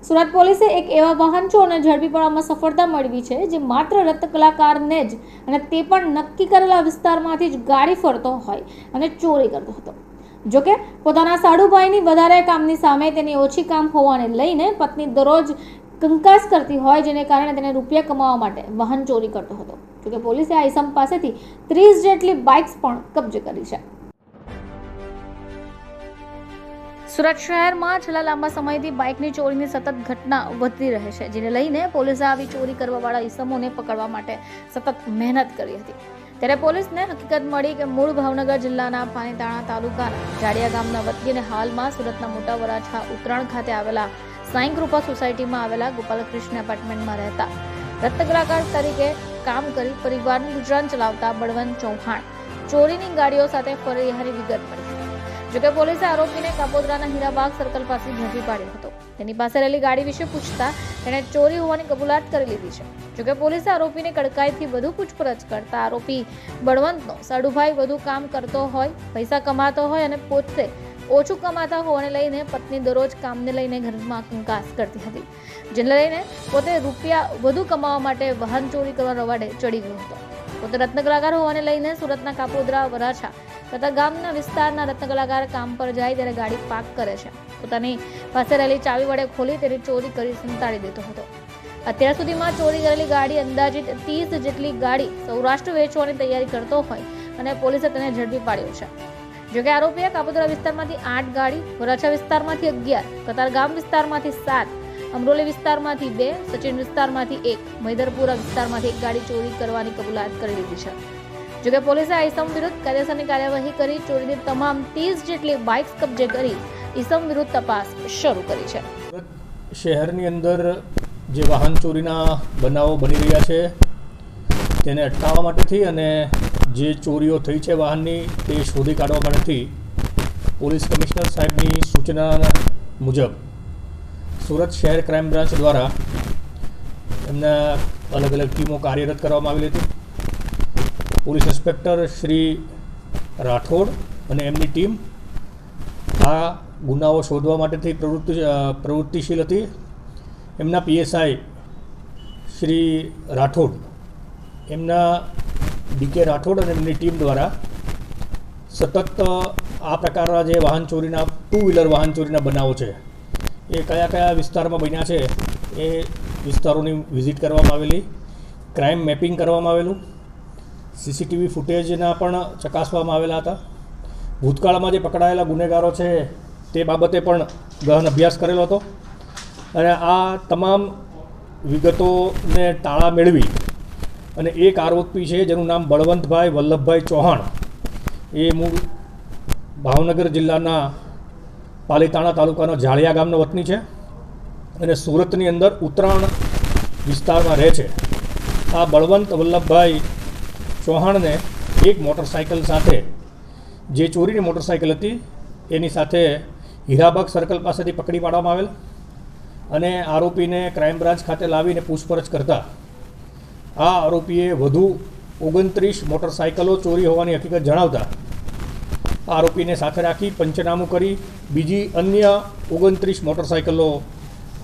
સુરત પોલીસે એક એવા વાહન ચોરને ઝડપી પાડવામાં સફળતા મેળવી છે જે માત્ર રત્ન કલાકારને જ અને તે પણ નક્કી કરેલા વિસ્તારમાંથી જ ગાડી ફરતો હોય અને ચોરી કરતો હતો। જોકે પોતાના સાડુભાઈની વધારે કામની સામે તેની ઓછી કામ હોવાને લઈને પત્ની દરરોજ કંકાસ કરતી હોય, જેને કારણે તેને રૂપિયા કમાવા માટે વાહન ચોરી કરતો હતો। જોકે પોલીસે આ ઈસમ પાસેથી 30 જેટલી બાઇક્સ પણ કબજે કરી છે। સુરત શહેરમાં છેલ્લા લાંબા સમયથી બાઇકની ચોરીની સતત ઘટના વધતી રહે છે, જેને લઈને પોલીસે આવી ચોરી કરવાવાળા ઈસમોને પકડવા માટે સતત મહેનત કરી હતી। ત્યારે પોલીસને હકીકત મળી કે મૂળ ભાવનગર જિલ્લાના પાલીતાણા તાલુકાના જાડિયા ગામના વતની અને હાલમાં સુરતના મોટા વરાછા ઉત્તરાણ ખાતે આવેલા સાંઈ કૃપા સોસાયટીમાં આવેલા ગોપાલકૃષ્ણ એપાર્ટમેન્ટમાં રહેતા રત્ન કલાકાર તરીકે કામ કરી પરિવારનું ગુજરાન ચલાવતા બળવંત ચૌહાણ ચોરીની ગાડીઓ સાથે ફરિયાની વિગત મળી હતી। જોકે પોલીસે આરોપીને કાપોદ્રાના હીરાબાગ સર્કલ પાસે ઝડપી પાડ્યો હતો। તેની પાસે રહેલી ગાડી વિશે પૂછતા તેણે ચોરી હોવાની કબૂલાત કરી લીધી છે। જોકે પોલીસે આરોપીને કડકાઈથી વધુ પૂછપરછ કરતા આરોપી બળવંતનો સાડુભાઈ વધુ કામ કરતો હોય, પૈસા કમાતો હોય અને પોતે ઓછું કમાતા હોવાને લઈને પત્ની દરરોજ કામને લઈને ઘરમાં કંકાસ કરતી હતી, જેને લઈને પોતે રૂપિયા વધુ કમાવા માટે વાહન ચોરી કરવા રવાડે ચડી ગયો હતો। પોતે રત્ન કલાકાર હોવાને લઈને સુરતના કાપોદ્રા વરાછા તથા ગામના વિસ્તારના રત્ન કલાકાર કામ પર જાય ત્યારે ગાડી પાર્ક કરે છે, પોતાની પાસે રહેલી ચાવી વડે ખોલી તેની ચોરી કરી સંતાડી દેતો હતો। અત્યાર સુધીમાં ચોરી કરેલી ગાડી અંદાજિત 30 જેટલી ગાડી સૌરાષ્ટ્ર વેચવાની તૈયારી કરતો હોય અને પોલીસે તેને ઝડપી પાડ્યો છે। જોકે આરોપીએ કાપોદ્રા વિસ્તારમાંથી 8 ગાડી, વરાછા વિસ્તારમાંથી 11, કતારગામ વિસ્તારમાંથી 7, અમરોલી વિસ્તારમાંથી 2, સચિન વિસ્તારમાંથી 1, મૈદરપુરા વિસ્તારમાંથી 1 ગાડી ચોરી કરવાની કબૂલાત કરી લીધી છે। જોકે પોલીસે આ ઈસમ વિરુદ્ધ કાયદેસરની કાર્યવાહી કરી ચોરીની તમામ 30 જેટલી બાઇક્સ કબજે કરી ઈસમ વિરુદ્ધ તપાસ શરૂ કરી છે। શહેરની અંદર જે વાહન ચોરીના બનાવો બની રહ્યા છે તેને અટકાવવા માટેથી અને જે ચોરીઓ થઈ છે વાહનની તે શોધી કાઢવા માટેથી પોલીસ કમિશનર સાહેબની સૂચના મુજબ સુરત શહેર ક્રાઇમ બ્રાન્ચ દ્વારા એમના અલગ અલગ ટીમો કાર્યરત કરવામાં આવેલી હતી। પોલીસ ઇન્સ્પેક્ટર શ્રી રાઠોડ અને એમની ટીમ આ ગુનાઓ શોધવા માટેથી પ્રવૃત્તિશીલ હતી। એમના પીએસઆઈ શ્રી રાઠોડ, એમના ડીકે રાઠોડ અને એમની ટીમ દ્વારા સતત આ પ્રકારના જે વાહન ચોરીના 2 વ્હીલર વાહન ચોરીના બનાવો છે એ કયા કયા વિસ્તારમાં બન્યા છે એ વિસ્તારોની વિઝિટ કરવામાં આવેલી, ક્રાઇમ મેપિંગ કરવામાં આવેલું, સીસીટીવી ફૂટેજના પણ ચકાસવામાં આવેલા હતા। ભૂતકાળમાં જે પકડાયેલા ગુનેગારો છે તે બાબતે પણ ગહન અભ્યાસ કરેલો હતો અને આ તમામ વિગતોને તાળા મેળવી અને એક આરોપી છે જેનું નામ બળવંતભાઈ વલ્લભભાઈ ચૌહાણ, એ મૂળ ભાવનગર જિલ્લાના પાલીતાણા તાલુકાનો જાડિયા ગામનો વતની છે અને સુરતની અંદર ઉત્તરાણ વિસ્તારમાં રહે છે। આ બળવંત વલ્લભભાઈ ચૌહાણને એક મોટરસાઇકલ સાથે, જે ચોરીની મોટરસાઇકલ હતી એની સાથે હીરાબાગ સર્કલ પાસેથી પકડી પાડવામાં આવેલ અને આરોપીને ક્રાઇમ બ્રાન્ચ ખાતે લાવીને પૂછપરછ કરતા આ આરોપીએ વધુ 29 મોટરસાઇકલો ચોરી હોવાની હકીકત જણાવતા આરોપીને સાથે રાખી પંચનામું કરી બીજી અન્ય 29 મોટરસાઇકલો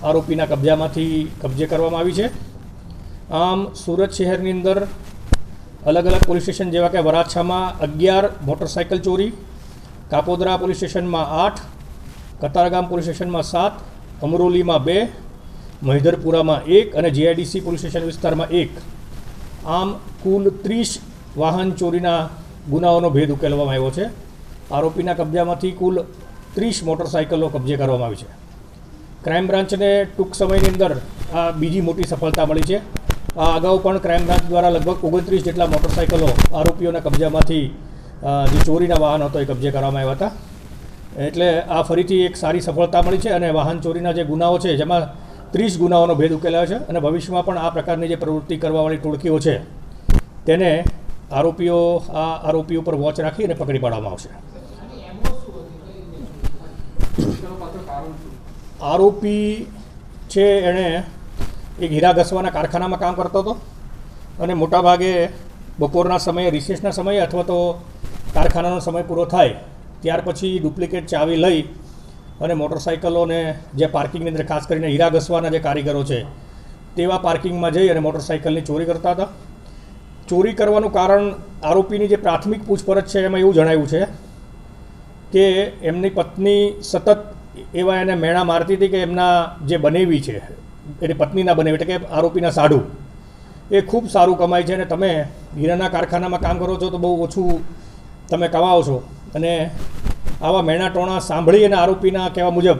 આરોપીના કબજે કરવામાં આવી છે। આમ સુરત શહેરની અંદર અલગ અલગ પોલીસ સ્ટેશન જેવા કે વરાછામાં 11 મોટરસાઇકલ ચોરી, કાપોદ્રા પોલીસ સ્ટેશનમાં 8, કતારગામ પોલીસ સ્ટેશનમાં 7, અમરોલીમાં 2, મહિધરપુરામાં 1 અને જીઆઈડીસી પોલીસ સ્ટેશન વિસ્તારમાં 1, આમ કુલ 30 વાહન ચોરીના ગુનાઓનો ભેદ ઉકેલવામાં આવ્યો છે। આરોપીના કબજામાંથી કુલ 30 મોટરસાઇકલો કબજે કરવામાં આવી છે। ક્રાઇમ બ્રાન્ચને ટૂંક સમયની અંદર આ બીજી મોટી સફળતા મળી છે। આ અગાઉ પણ ક્રાઇમ બ્રાન્ચ દ્વારા લગભગ 29 જેટલા મોટરસાઇકલો આરોપીઓના કબજામાંથી જે ચોરીના વાહન હતો એ કબજે કરવામાં આવ્યા હતા। એટલે આ ફરીથી એક સારી સફળતા મળી છે અને વાહન ચોરીના જે ગુનાઓ છે જેમાં 30 ગુનાઓનો ભેદ ઉકેલાયો છે અને ભવિષ્યમાં પણ આ પ્રકારની જે પ્રવૃત્તિ કરવાવાળી ટોળકીઓ છે તેને આરોપીઓ પર વોચ રાખી અને પકડી પાડવામાં આવશે। આરોપી છે એણે એક હીરા ઘસવાના કારખાનામાં કામ કરતો હતો અને મોટાભાગે બપોરના સમયે, રિસેસના સમયે અથવા તો કારખાનાનો સમય પૂરો થાય ત્યાર પછી ડુપ્લિકેટ ચાવી લઈ અને મોટરસાઇકલોને જે પાર્કિંગની અંદર ખાસ કરીને હીરા ઘસવાના જે કારીગરો છે તેવા પાર્કિંગમાં જઈ અને મોટરસાઇકલની ચોરી કરતા હતા. ચોરી કરવાનું કારણ આરોપીની જે પ્રાથમિક પૂછપરછ છે એમાં એવું જણાવ્યું છે કે એમની પત્ની સતત એવા એને મેણા મારતી હતી કે એમના જે બનેવી છે એની પત્નીના બનેવી એટલે કે આરોપીના સાઢુ એ ખૂબ સારું કમાય છે અને તમે હીરાના કારખાનામાં કામ કરો છો તો બહુ ઓછું તમે કમાવો છો. અને આવા મેણા ટોણા સાંભળી અને આરોપીના કહેવા મુજબ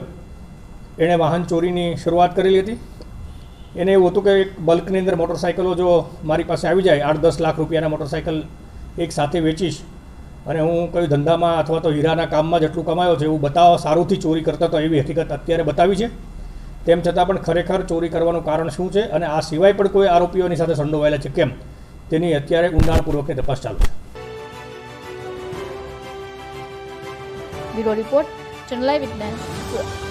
એણે વાહન ચોરીની શરૂઆત કરેલી હતી. એને એવું હતું કે એક બલ્કની અંદર મોટરસાઇકલો જો મારી પાસે આવી જાય 8-10 લાખ રૂપિયાના મોટરસાઇકલ એક સાથે વેચીશ અને હું કોઈ ધંધામાં અથવા તો હીરાના કામમાં જેટલું કમાયો છે એવું બતાવવા સારુંથી ચોરી કરતા હતો એવી હકીકત અત્યારે બતાવી છે. તેમ છતાં પણ ખરેખર ચોરી કરવાનું કારણ શું છે અને આ સિવાય પણ કોઈ આરોપીઓની સાથે સંડોવાયેલા છે કેમ તેની અત્યારે ઊંડાણપૂર્વકની તપાસ ચાલુ છે. Bureau report channel live witness Surat.